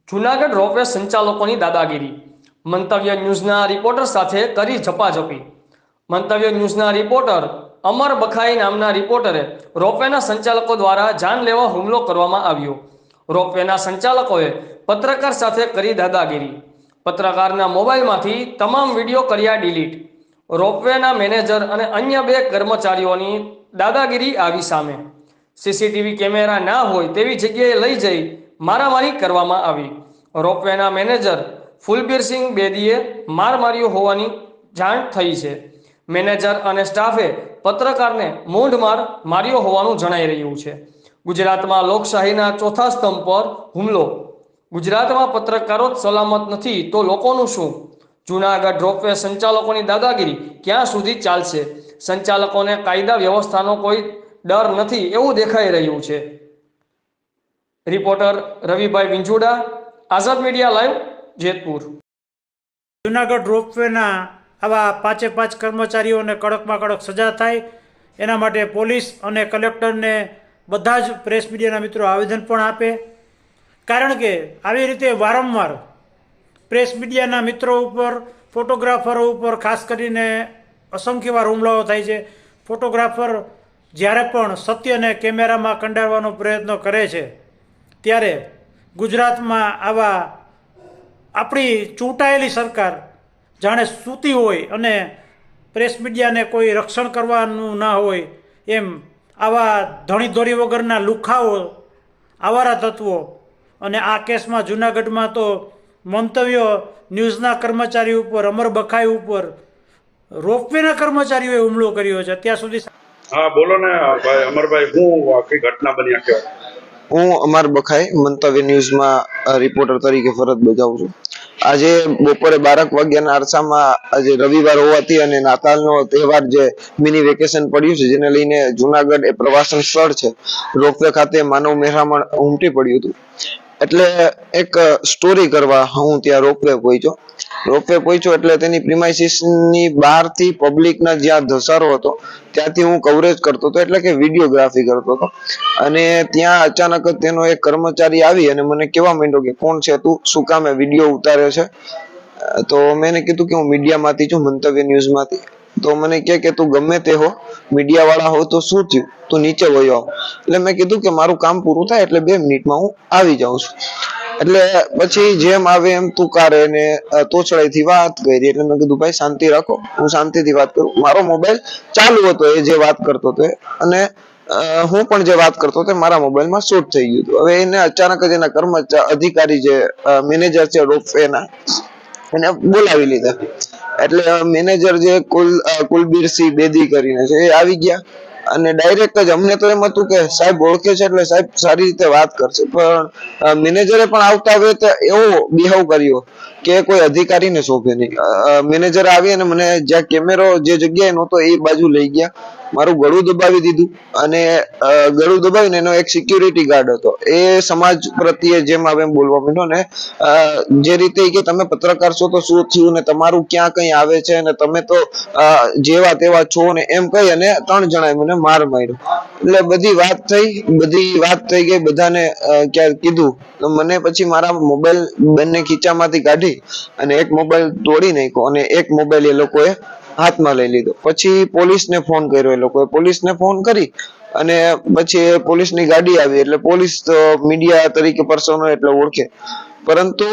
Junagadh ropeway સંચાલકોની દાદાગીરી. મંતવ્ય ન્યૂઝના reporter સાથે કરી ઝપાઝપી. મંતવ્ય ન્યૂઝના રિપોર્ટર અમર બખાઈ નામના રિપોર્ટરે રોપવેના સંચાલકો દ્વારા જાનલેવા હુમલો કરવામાં આવ્યો. રોપવેના સંચાલકોએ પત્રકાર સાથે કરી દાદાગીરી. પત્રકારના મોબાઈલમાંથી તમામ વિડીયો કર્યા ડિલીટ. રોપવેના મેનેજર અને અન્ય 2 કર્મચારીઓની દાદાગીરી આવી સામે. સીસીટીવી કેમેરા ના હોય તેવી જગ્યાએ લઈ જઈ મારામારી કરવામાં આવી. રોપવેના મેનેજર ફુલબીરસિંહ બેદીએ માર માર્યો હોવાની જાણ થઈ છે. મેનેજર અને સ્ટાફે પત્રકારને મૂંઢ માર માર્યો હોવાનું જણાઈ રહ્યું છે. ગુજરાતમાં લોકશાહીના ચોથા સ્તંભ પર હુમલો. ગુજરાતમાં પત્રકારો જ સલામત નથી તો લોકોનું શું? જૂનાગઢ રોપવે સંચાલકોની દાદાગીરી ક્યાં સુધી ચાલશે? સંચાલકોને કાયદા વ્યવસ્થાનો કોઈ ડર નથી એવું દેખાઈ રહ્યું છે. રિપોર્ટર રવિભાઈ વિંજુડા, આઝાદ મીડિયા લાઈવ, જેતપુર. જૂનાગઢ રોપવેના આવા 5 કર્મચારીઓને કડકમાં કડક સજા થાય એના માટે પોલીસ અને કલેક્ટરને બધા જ પ્રેસ મીડિયાના મિત્રો આવેદન પણ આપે. કારણ કે આવી રીતે વારંવાર પ્રેસ મીડિયાના મિત્રો ઉપર, ફોટોગ્રાફરો ઉપર ખાસ કરીને અસંખ્ય વાર હુમલાઓ થાય છે. ફોટોગ્રાફર જ્યારે પણ સત્યને કેમેરામાં કંડારવાનો પ્રયત્ન કરે છે ત્યારે ગુજરાતમાં આવા આપણી ચૂંટાયેલી સરકાર જાણે સૂતી હોય અને પ્રેસ મીડિયાને કોઈ રક્ષણ કરવાનું ના હોય એમ આવા ધણીધોરી વગરના લુખાઓ, આવારા તત્વો, અને આ કેસમાં જૂનાગઢમાં તો મંતવ્ય ન્યૂઝના કર્મચારી ઉપર, અમર બખાઈ ઉપર રોપવેના કર્મચારીઓએ હુમલો કર્યો છે. અત્યાર સુધી હા બોલો ને ભાઈ અમરભાઈ, હું આખી ઘટના બની આખી? હું અમર બખાઈ મંતવ્ય ન્યૂઝમાં રિપોર્ટર તરીકે ફરજ બજાવું છું. આજે બપોરે 12 વાગ્યાના અરસામાં આજે રવિવાર હોવાથી અને નાતાલનો તહેવાર જે મિની વેકેશન પડ્યું છે જેને લઈને જૂનાગઢ એ પ્રવાસન સ્થળ છે. રોપવે ખાતે માનવ મહેરામણ ઉમટી પડ્યું હતું. એટલે એક સ્ટોરી કરવા હું ત્યાં રોપવે પહોંચ્યો એટલે તેની પ્રિમાઇસીસની બહારથી પબ્લિકના જ્યાં ધસારો હતો ત્યાંથી હું કવરેજ કરતો હતો, એટલે કે વિડીયોગ્રાફી કરતો હતો. અને ત્યાં અચાનક જ તેનો એક કર્મચારી આવી અને મને કહેવા માંડ્યો કે કોણ છે તું, શું કામે વિડીયો ઉતાર્યો છે? તો મેં કીધું કે હું મીડિયામાંથી છું, મંતવ્ય ન્યૂઝમાંથી. તો મને કહે કે તું ગમે તે હો, મીડિયા વાળા હો તો શું થયું, તું નીચે વયો આવ. એટલે મેં કીધું કે મારું કામ પૂરું થાય એટલે 2 મિનિટમાં હું આવી જાઉં છું. એટલે પછી જેમ આવે એમ તુકારે ને તોછડાઈથી વાત કરી. એટલે મેં કીધું ભાઈ શાંતિ રાખો, હું શાંતિથી વાત કરું. મારો મોબાઈલ ચાલુ હતો એ જે વાત કરતો હતો અને હું પણ જે વાત કરતો હતો મારા મોબાઈલમાં શૂટ થઈ ગયું હતું. હવે એને અચાનક જ એના કર્મચારી અધિકારી જે મેનેજર છે રોપવેના એને બોલાવી લીધા. એટલે મેનેજર જે કુલબીરસિંહ બેદી કરીને છે એ આવી ગયા અને ડાયરેક્ટ જ અમને તો એમ હતું કે સાહેબ ઓળખે છે એટલે સાહેબ સારી રીતે વાત કરશે, પણ મેનેજરે પણ આવતા હવે એવો બિહેવ કર્યો કે કોઈ અધિકારીને શોભે નહીં. મેનેજર આવી અને મને જ્યાં કેમેરો જે જગ્યાએ નહોતો એ બાજુ લઈ ગયા, મારું ગળું દબાવી દીધું અને ગળું દબાવીને એનો એક સિક્યુરિટી ગાર્ડ હતો એ સમાજ પ્રત્યે જેમ આવે એમ બોલવા માંડ્યો ને જે રીતે કે તમે પત્રકાર છો તો શું થયું ને તમારું ક્યાં કઈ આવે છે ને તમે તો જેવા તેવા છો ને એમ કહી અને 3 જણાએ મને માર માર્યો. એટલે બધી વાત થઈ ગઈ, બધાને ક્યાં કીધું. તો મને પછી મારા મોબાઈલ બંને ખીચામાંથી કાઢી અને એક મોબાઈલ તોડી નાખ્યો અને એક મોબાઈલ એ લોકોએ હાથમાં લઈ લીધો. પછી પોલીસને ફોન કર્યો, એ લોકોએ પોલીસને ફોન કરી અને પછી પોલીસની ગાડી આવી. એટલે પોલીસ તો મીડિયા તરીકે પર્સનો એટલે ઓળખે, પરંતુ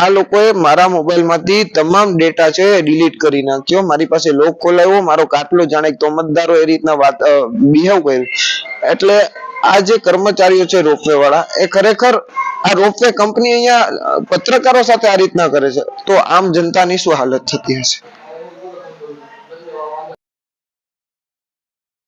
આ લોકોએ મારા મોબાઈલમાંથી તમામ ડેટા છે ડિલીટ કરી નાખ્યો. મારી પાસે લોક ખોલાવ્યો, મારો કાટલો જાણે તોમતદારો એ રીતના વાત બિહેવ કર્યું. એટલે આ જે કર્મચારીઓ છે રોપવે વાળા એ ખરેખર આ રોપવે કંપની અહીંયા પત્રકારો સાથે આ રીતના કરે છે તો આમ જનતાની શું હાલત થતી હશે?